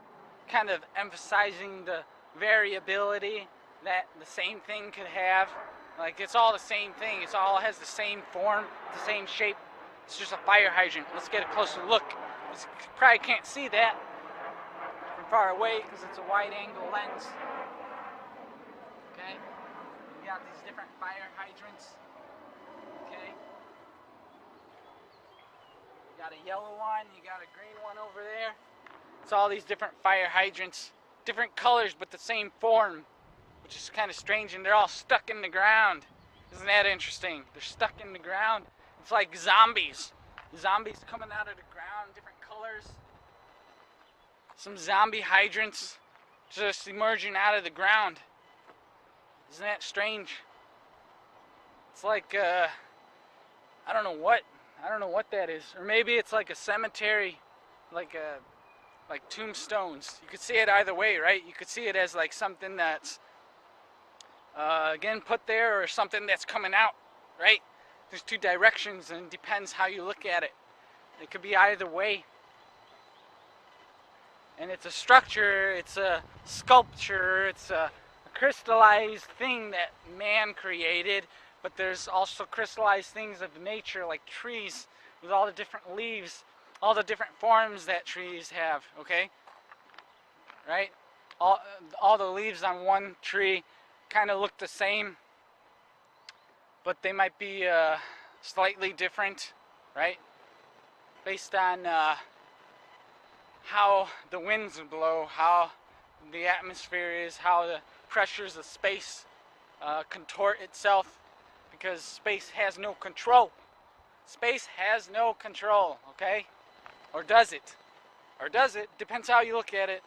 kind of emphasizing the variability that the same thing could have. Like, it's all the same thing. It all has the same form, the same shape. It's just a fire hydrant. Let's get a closer look. You probably can't see that from far away because it's a wide angle lens. Okay? You got these different fire hydrants. Okay? You got a yellow one, you got a green one over there. It's all these different fire hydrants, different colors but the same form, which is kind of strange, and they're all stuck in the ground. Isn't that interesting? They're stuck in the ground. It's like zombies. Zombies coming out of the ground, different colors. Some zombie hydrants just emerging out of the ground. Isn't that strange? It's like, I don't know what that is. Or maybe it's like a cemetery, like tombstones. You could see it either way, right? You could see it as like something that's again put there, or something that's coming out, right? There's two directions, and it depends how you look at it. It could be either way. And it's a structure, it's a sculpture, it's a crystallized thing that man created. But there's also crystallized things of nature, like trees with all the different leaves, all the different forms that trees have, okay? Right? All the leaves on one tree kind of look the same, but they might be slightly different, right? Based on how the winds blow, how the atmosphere is, how the pressures of space contort itself, because space has no control. Space has no control, okay? Or does it? Or does it? Depends how you look at it.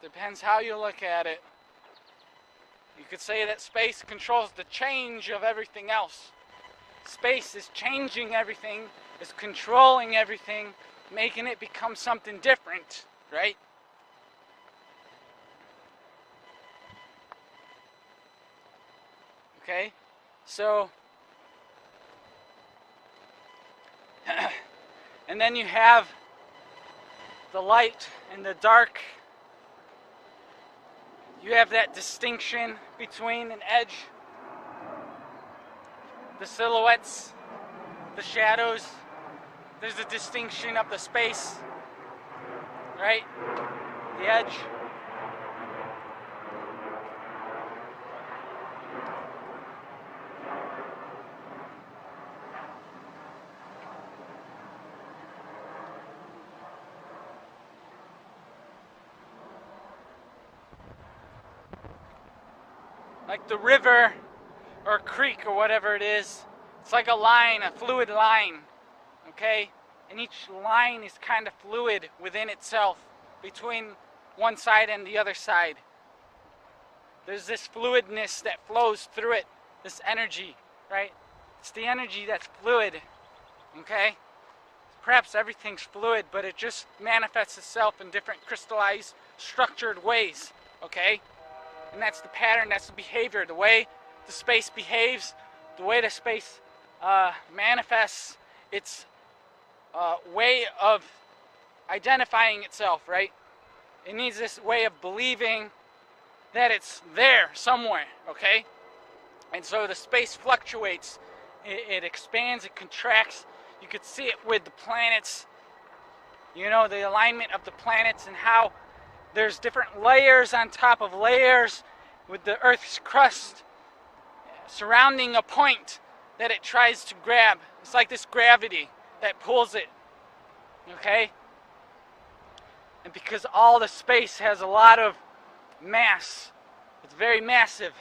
Depends how you look at it. You could say that space controls the change of everything else. Space is changing everything, is controlling everything, making it become something different, right? Okay? So, and then you have the light and the dark. You have that distinction between an edge, the silhouettes, the shadows. There's a distinction of the space, right? The edge. Like the river or creek or whatever it is, it's like a line, a fluid line, okay? And each line is kind of fluid within itself, between one side and the other side. There's this fluidness that flows through it, this energy, right? It's the energy that's fluid, okay? Perhaps everything's fluid, but it just manifests itself in different crystallized, structured ways, okay? And that's the pattern, that's the behavior, the way the space behaves, the way the space manifests its way of identifying itself, right? It needs this way of believing that it's there somewhere, okay? And so the space fluctuates, it expands, it contracts. You could see it with the planets, you know, the alignment of the planets and how there's different layers on top of layers with the Earth's crust surrounding a point that it tries to grab. It's like this gravity that pulls it, okay? And because all the space has a lot of mass, it's very massive,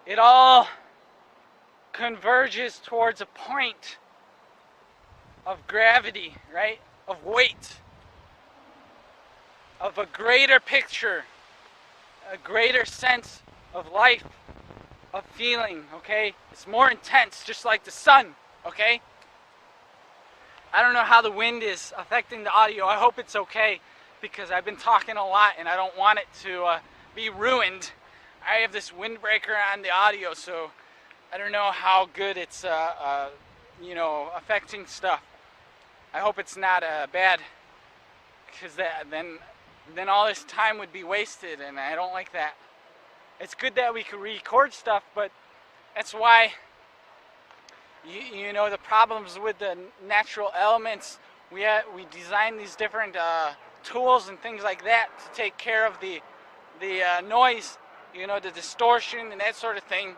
it all converges towards a point of gravity, right? Of weight, of a greater picture, a greater sense of life, of feeling, okay? It's more intense, just like the sun, okay? I don't know how the wind is affecting the audio. I hope it's okay, because I've been talking a lot and I don't want it to be ruined. I have this windbreaker on the audio, so I don't know how good it's, you know, affecting stuff. I hope it's not bad, because then all this time would be wasted, and I don't like that. It's good that we can record stuff, but that's why, you know, the problems with the natural elements, we design these different tools and things like that to take care of the noise, you know, the distortion and that sort of thing.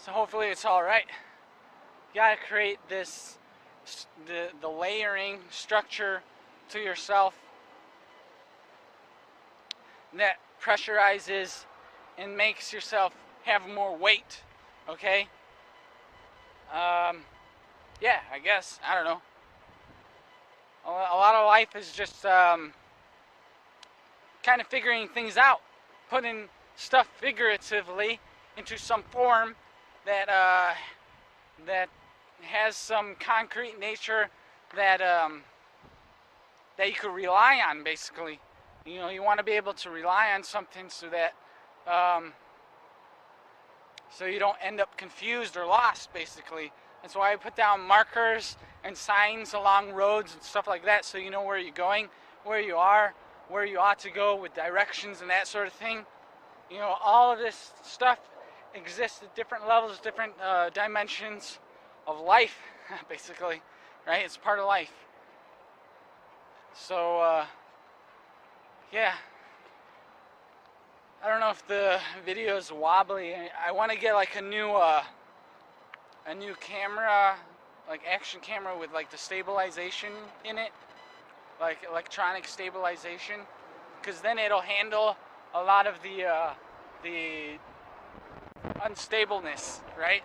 So hopefully it's all right. You gotta create this, the layering structure to yourself that pressurizes and makes yourself have more weight, okay? Yeah, I guess, I don't know. A lot of life is just kind of figuring things out, putting stuff figuratively into some form that that has some concrete nature that that you could rely on, basically. You know, you want to be able to rely on something so that so you don't end up confused or lost, basically. That's why I put down markers and signs along roads and stuff like that, so you know where you're going, where you are, where you ought to go with directions and that sort of thing. You know, all of this stuff exists at different levels, different dimensions of life, basically, right? It's part of life. So, yeah. I don't know if the video is wobbly. I want to get like a new camera, like action camera with like the stabilization in it, like electronic stabilization, because then it'll handle a lot of the the unstableness, right?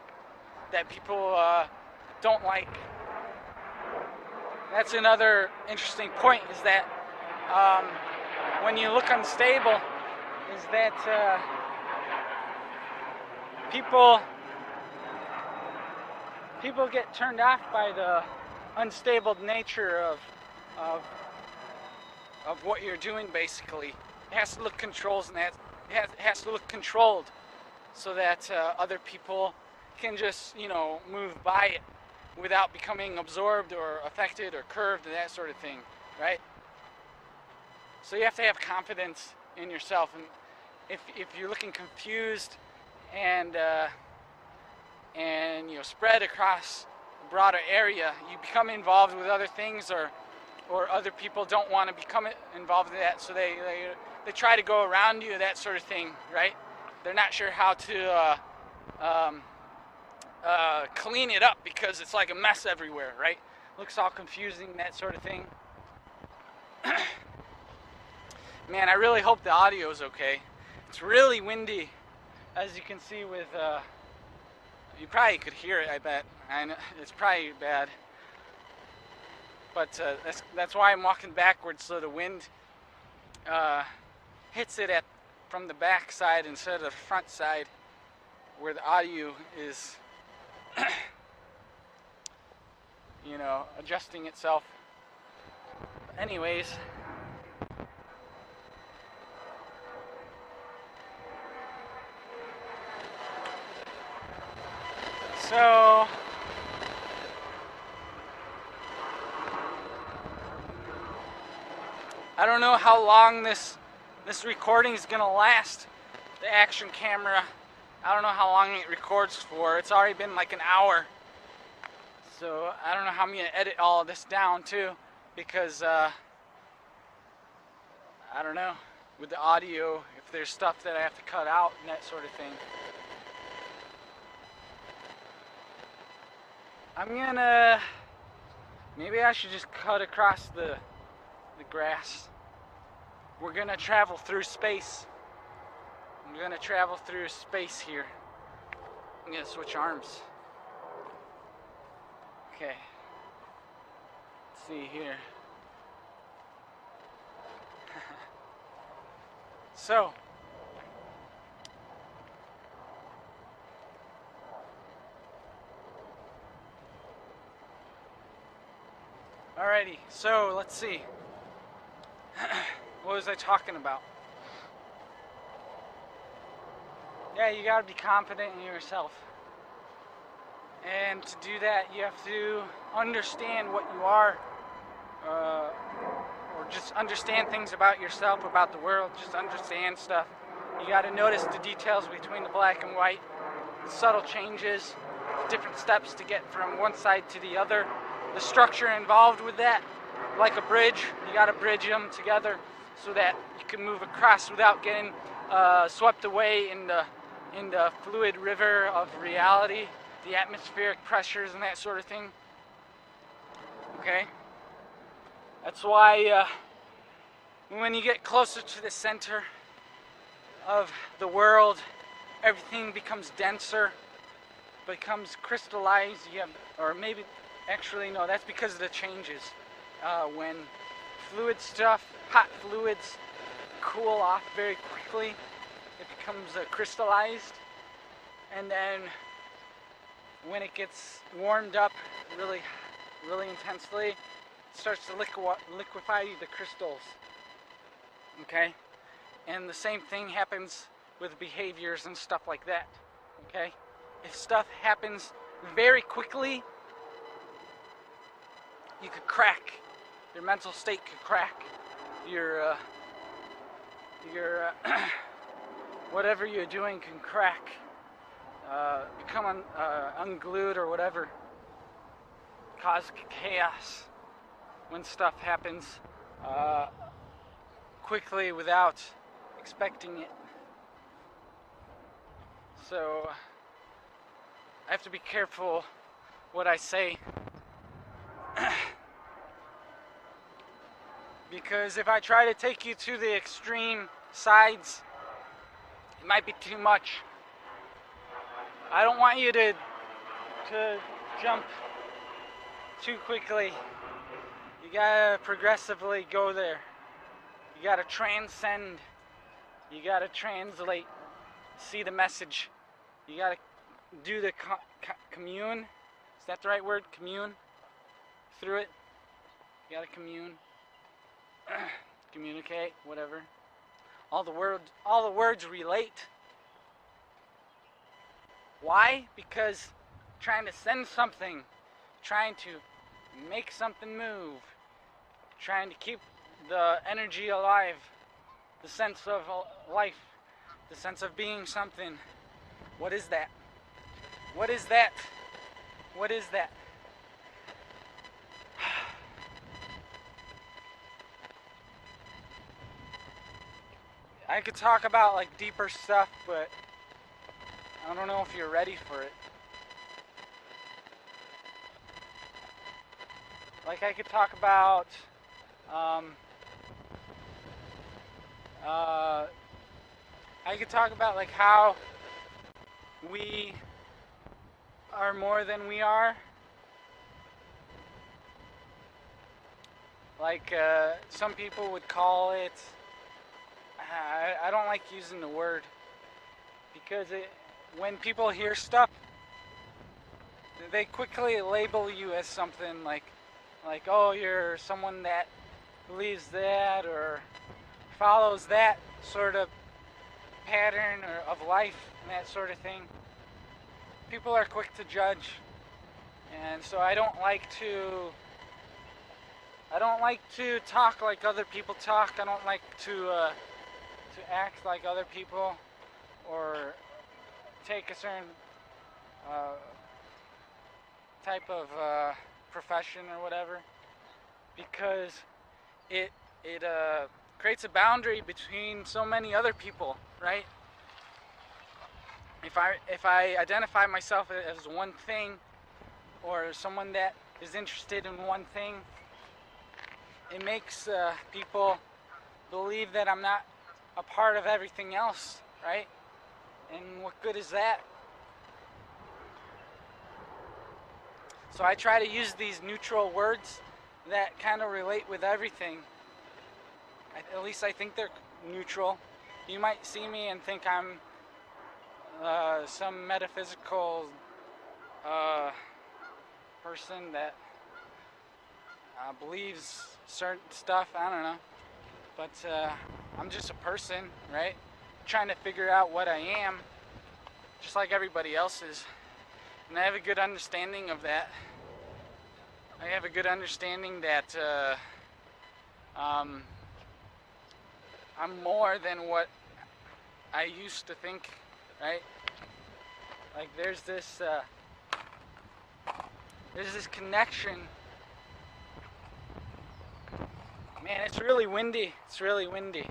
That people don't like. That's another interesting point, is that when you look unstable, is that people get turned off by the unstable nature of what you're doing. Basically, it has to look controls, and that it has to look controlled, so that other people can just, you know, move by it without becoming absorbed or affected or curved and that sort of thing, right? So you have to have confidence in yourself, and if you're looking confused and you know, spread across a broader area, you become involved with other things, or other people don't want to become involved in that, so they try to go around you, that sort of thing, right? They're not sure how to clean it up, because it's like a mess everywhere, right? Looks all confusing, that sort of thing. Man, I really hope the audio is okay. It's really windy, as you can see with, you probably could hear it, I bet. I know, it's probably bad. But that's why I'm walking backwards, so the wind hits it from the back side instead of the front side, where the audio is you know, adjusting itself. Anyways, so I don't know how long this recording is gonna last. The action camera, I don't know how long it records for. It's already been like an hour. So I don't know how I'm gonna edit all of this down too, because I don't know, with the audio, if there's stuff that I have to cut out and that sort of thing. I'm gonna, maybe I should just cut across the grass. We're gonna travel through space. I'm gonna travel through space here. I'm gonna switch arms. Okay. Let's see here. So, alrighty, so let's see. What was I talking about? Yeah, you gotta be confident in yourself. And to do that, you have to understand what you are, or just understand things about yourself, about the world, just understand stuff. You gotta notice the details between the black and white, the subtle changes, different steps to get from one side to the other, the structure involved with that. Like a bridge, you gotta bridge them together so that you can move across without getting swept away in the fluid river of reality, the atmospheric pressures and that sort of thing. Okay? That's why when you get closer to the center of the world, everything becomes denser, becomes crystallized. You have, or maybe, actually no, that's because of the changes. When fluid stuff, hot fluids cool off very quickly, it becomes crystallized, and then when it gets warmed up really intensely, it starts to liquefy the crystals. Okay? And the same thing happens with behaviors and stuff like that. Okay? If stuff happens very quickly, you could crack. Your mental state could crack. Your whatever you're doing can crack. Become unglued or whatever. Cause chaos when stuff happens quickly without expecting it. So I have to be careful what I say. Because if I try to take you to the extreme sides, might be too much. I don't want you to jump too quickly. You gotta progressively go there. You gotta transcend. You gotta translate. See the message. You gotta do the commune. Is that the right word? Commune? Through it. You gotta commune. Communicate, whatever. All the words relate. Why? Because trying to send something, trying to make something move, trying to keep the energy alive, the sense of life, the sense of being something. What is that? What is that? What is that? I could talk about like deeper stuff, but I don't know if you're ready for it. Like I could talk about like how we are more than we are. Like some people would call it, I don't like using the word, because when people hear stuff, they quickly label you as something like, oh, you're someone that believes that or follows that sort of pattern or of life and that sort of thing. People are quick to judge, and so I don't like to talk like other people talk. I don't like to act like other people or take a certain type of profession or whatever, because it creates a boundary between so many other people, right? If I identify myself as one thing, or someone that is interested in one thing, it makes people believe that I'm not a part of everything else, right? And what good is that? So I try to use these neutral words that kind of relate with everything. At least I think they're neutral. You might see me and think I'm some metaphysical person that believes certain stuff. I don't know. But I'm just a person, right? Trying to figure out what I am, just like everybody else is. And I have a good understanding of that. I have a good understanding that I'm more than what I used to think, right? Like there's this connection. Man, it's really windy. It's really windy.